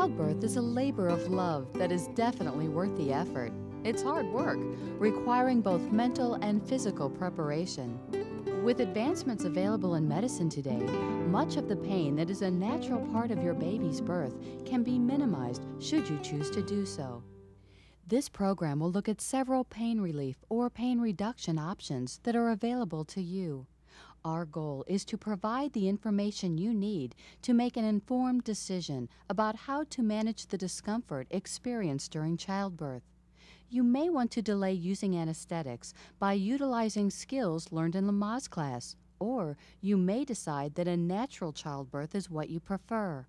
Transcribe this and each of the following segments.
Childbirth is a labor of love that is definitely worth the effort. It's hard work, requiring both mental and physical preparation. With advancements available in medicine today, much of the pain that is a natural part of your baby's birth can be minimized should you choose to do so. This program will look at several pain relief or pain reduction options that are available to you. Our goal is to provide the information you need to make an informed decision about how to manage the discomfort experienced during childbirth. You may want to delay using anesthetics by utilizing skills learned in Lamaze class, or you may decide that a natural childbirth is what you prefer.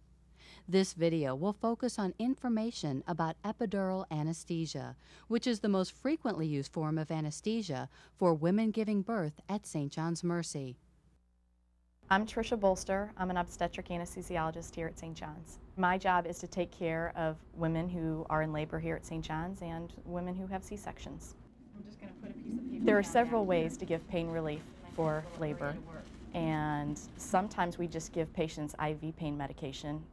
This video will focus on information about epidural anesthesia, which is the most frequently used form of anesthesia for women giving birth at St. John's Mercy. I'm Tricia Bolster. I'm an obstetric anesthesiologist here at St. John's. My job is to take care of women who are in labor here at St. John's and women who have C-sections. I'm just going to put a piece of paper. There are several ways to give pain relief for labor, and sometimes we just give patients IV pain medication,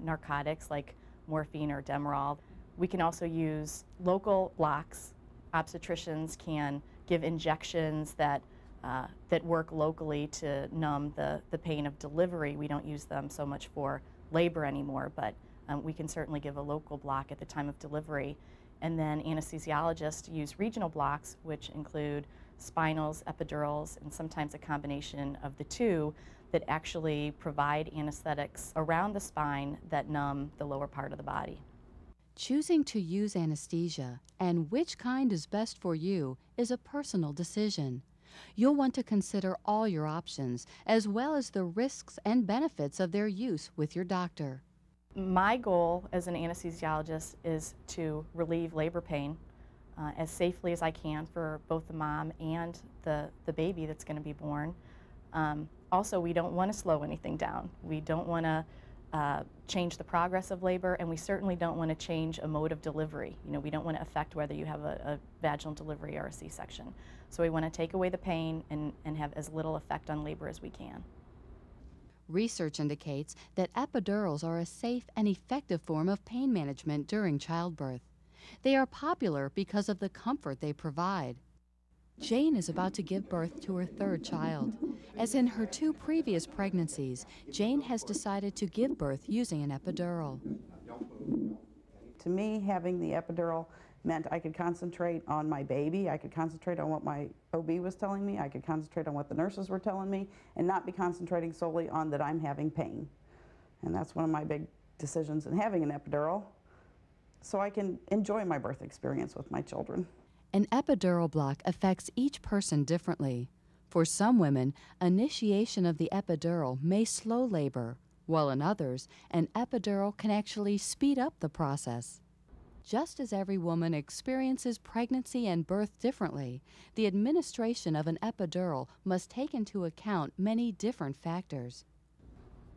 narcotics like morphine or Demerol. We can also use local blocks. Obstetricians can give injections that work locally to numb the pain of delivery. We don't use them so much for labor anymore, but we can certainly give a local block at the time of delivery. And then anesthesiologists use regional blocks, which include spinals, epidurals, and sometimes a combination of the two that actually provide anesthetics around the spine that numb the lower part of the body. Choosing to use anesthesia and which kind is best for you is a personal decision. You'll want to consider all your options, as well as the risks and benefits of their use with your doctor. My goal as an anesthesiologist is to relieve labor pain as safely as I can for both the mom and the baby that's going to be born. Also, we don't want to slow anything down. We don't want to change the progress of labor, and we certainly don't want to change a mode of delivery. You know, we don't want to affect whether you have a vaginal delivery or a C-section. So we want to take away the pain and have as little effect on labor as we can. Research indicates that epidurals are a safe and effective form of pain management during childbirth. They are popular because of the comfort they provide. Jane is about to give birth to her third child. As in her two previous pregnancies, Jane has decided to give birth using an epidural. To me, having the epidural meant I could concentrate on my baby, I could concentrate on what my OB was telling me, I could concentrate on what the nurses were telling me, and not be concentrating solely on that I'm having pain. And that's one of my big decisions in having an epidural, so I can enjoy my birth experience with my children. An epidural block affects each person differently. For some women, initiation of the epidural may slow labor, while in others, an epidural can actually speed up the process. Just as every woman experiences pregnancy and birth differently, the administration of an epidural must take into account many different factors.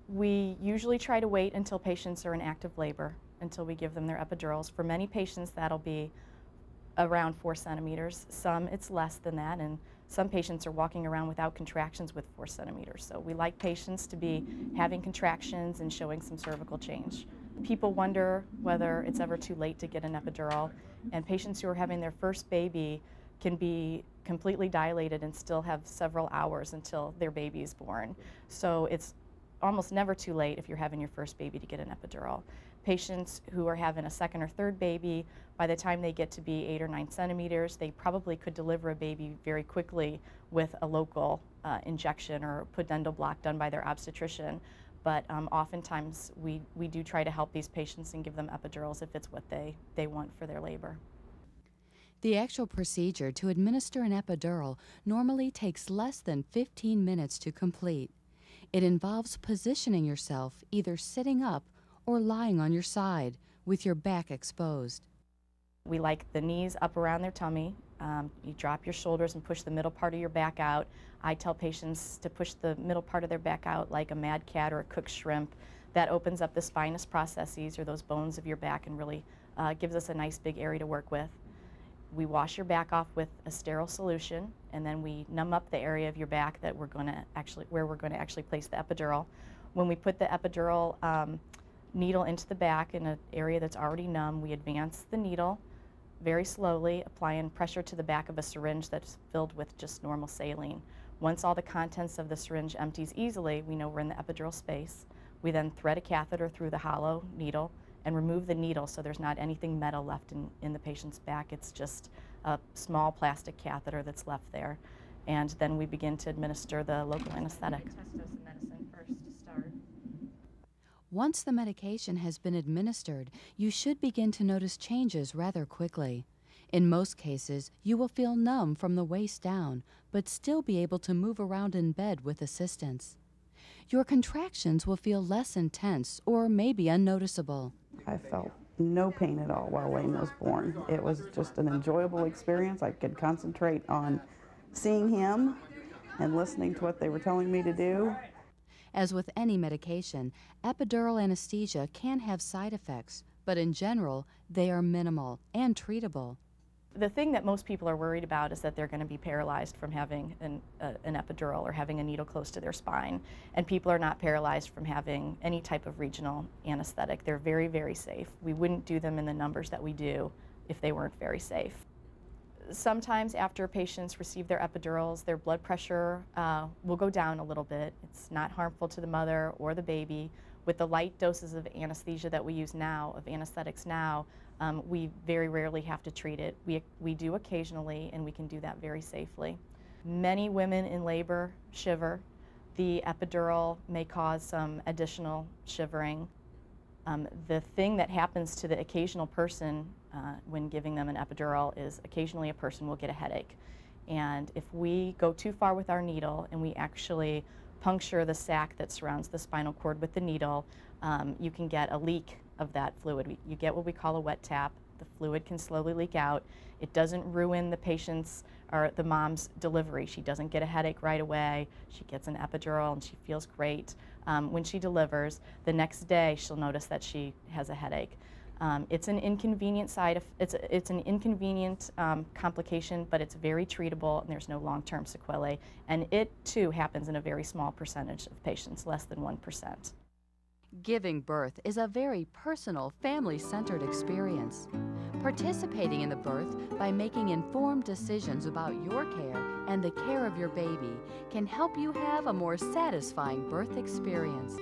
We usually try to wait until patients are in active labor until we give them their epidurals. For many patients, that'll be around 4 centimeters. Some it's less than that, and some patients are walking around without contractions with 4 centimeters. So we like patients to be having contractions and showing some cervical change. People wonder whether it's ever too late to get an epidural, and patients who are having their first baby can be completely dilated and still have several hours until their baby is born. So it's almost never too late if you're having your first baby to get an epidural. Patients who are having a second or third baby, by the time they get to be 8 or 9 centimeters, they probably could deliver a baby very quickly with a local injection or pudendal block done by their obstetrician. But oftentimes we do try to help these patients and give them epidurals if it's what they want for their labor. The actual procedure to administer an epidural normally takes less than 15 minutes to complete. It involves positioning yourself either sitting up or lying on your side with your back exposed. We like the knees up around their tummy. You drop your shoulders and push the middle part of your back out. I tell patients to push the middle part of their back out like a mad cat or a cooked shrimp. That opens up the spinous processes, or those bones of your back, and really gives us a nice big area to work with. We wash your back off with a sterile solution, and then we numb up the area of your back where we're going to actually place the epidural. When we put the epidural needle into the back in an area that's already numb. We advance the needle very slowly, applying pressure to the back of a syringe that's filled with just normal saline. Once all the contents of the syringe empties easily, we know we're in the epidural space. We then thread a catheter through the hollow needle and remove the needle so there's not anything metal left in the patient's back. It's just a small plastic catheter that's left there. And then we begin to administer the local anesthetic. Test dose of medicine first to start. Once the medication has been administered, you should begin to notice changes rather quickly. In most cases, you will feel numb from the waist down, but still be able to move around in bed with assistance. Your contractions will feel less intense or maybe unnoticeable. I felt no pain at all while Wayne was born. It was just an enjoyable experience. I could concentrate on seeing him and listening to what they were telling me to do. As with any medication, epidural anesthesia can have side effects, but in general, they are minimal and treatable. The thing that most people are worried about is that they're going to be paralyzed from having an epidural or having a needle close to their spine. And people are not paralyzed from having any type of regional anesthetic. They're very, very safe. We wouldn't do them in the numbers that we do if they weren't very safe. Sometimes after patients receive their epidurals, their blood pressure will go down a little bit. It's not harmful to the mother or the baby. With the light doses of anesthesia that we use now, of anesthetics now, we very rarely have to treat it. We do occasionally, and we can do that very safely. Many women in labor shiver. The epidural may cause some additional shivering. The thing that happens to the occasional person when giving them an epidural is occasionally a person will get a headache. And if we go too far with our needle and we actually puncture the sac that surrounds the spinal cord with the needle, you can get a leak of that fluid. You get what we call a wet tap. The fluid can slowly leak out. It doesn't ruin the patient's or the mom's delivery. She doesn't get a headache right away. She gets an epidural and she feels great. When she delivers, the next day she'll notice that she has a headache. It's an inconvenient it's an inconvenient complication, but it's very treatable and there's no long-term sequelae. And it too happens in a very small percentage of patients, less than 1%. Giving birth is a very personal, family-centered experience. Participating in the birth by making informed decisions about your care and the care of your baby can help you have a more satisfying birth experience.